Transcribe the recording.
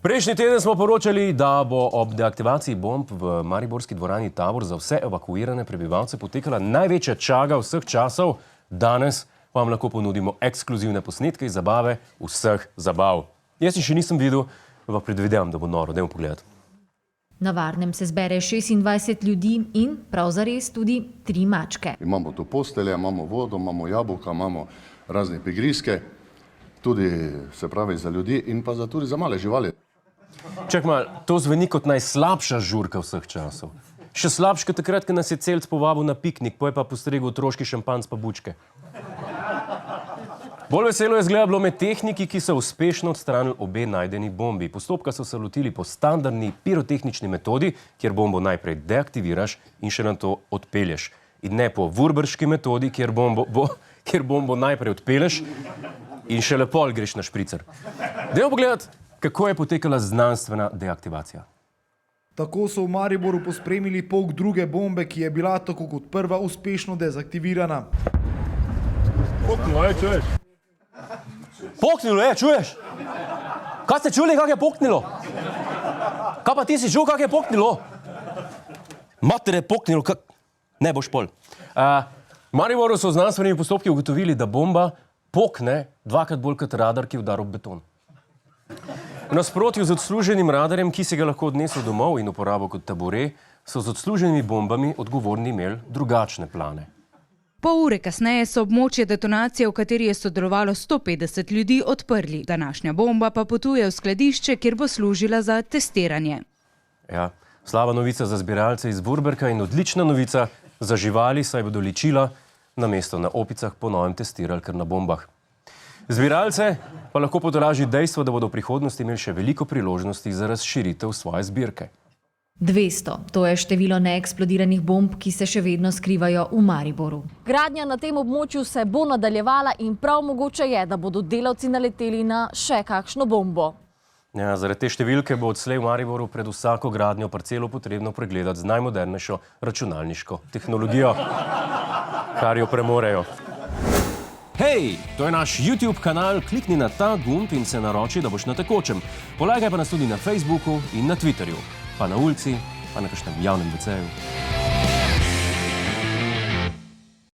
Prejšnji teden smo poročali, da bo ob deaktivaciji bomb v mariborski dvorani Tabor za vse evakuirane prebivalce potekala največja čaga vseh časov. Danes pa vam lahko ponudimo ekskluzivne posnetke iz zabave vseh zabav. Jaz še nisem videl, pa predvidevam, da bo noro. Dajmo pogledati. Na Varnem se zbere 26 ljudi in prav zares tudi 3 mačke. Imamo tu postelje, imamo vodo, imamo jabolka, imamo razne prigrizke, tudi se pravi za ljudi in pa tudi za male živali. Čak mal, to zveni kot najslabša žurka vseh časov. Še slabš, kot takrat, ko nas je celc povabil na piknik, poje pa postregel otroški šampanc pa bučke. Bolj veselo je zgleda bilo med tehniki, ki so uspešno odstranili obe najdeni bombi. Postopka so se lotili po standardni pirotehnični metodi, kjer bombo najprej deaktiviraš in še na to odpelješ. In ne po vurberški metodi, kjer bombo najprej odpelješ in še lepo greš na špricer. Dajmo pogledati, kako je potekala znanstvena deaktivacija. Tako so v Mariboru pospremili pouk druge bombe, ki je bila tako kot prva uspešno dezaktivirana. Poknilo je, čuješ? Poknilo je, čuješ? Kaj ste čuli, kak je poknilo? Kaj pa ti si čul, kak je poknilo? Mater je poknilo, kak... Ne boš pol. V Mariboru so znanstvenimi postopki ugotovili, da bomba pokne 2-krat bolj kot radar, ki udar ob beton. V nasprotju z odsluženim radarjem, ki si ga lahko odnesel domov in uporabo kot tabure, so z odsluženimi bombami odgovorni imeli drugačne plane. Pol ure kasneje so območje detonacije, v kateri je sodelovalo 150 ljudi, odprli. Današnja bomba pa potuje v skladišče, kjer bo služila za testiranje. Ja, slaba novica za zbiralce iz Vurberka in odlična novica za živali, saj bodo ličila namesto na opicah po novem testirali kar na bombah. Zbiralce pa lahko potolaži dejstvo, da bodo v prihodnosti imeli še veliko priložnosti za razširitev svoje zbirke. 200, to je število neeksplodiranih bomb, ki se še vedno skrivajo v Mariboru. Gradnja na tem območju se bo nadaljevala in prav mogoče je, da bodo delavci naleteli na še kakšno bombo. Ja, zaradi te številke bo odslej v Mariboru pred vsako gradnjo parcelo potrebno pregledati z najmodernejšo računalniško tehnologijo, kar jo premorejo. Hej, to je naš YouTube kanal, klikni na ta gumb in se naroči, da boš na tekočem. Polajkaj pa nas tudi na Facebooku in na Twitterju, pa na ulici, pa na kakšnem javnem WC-ju.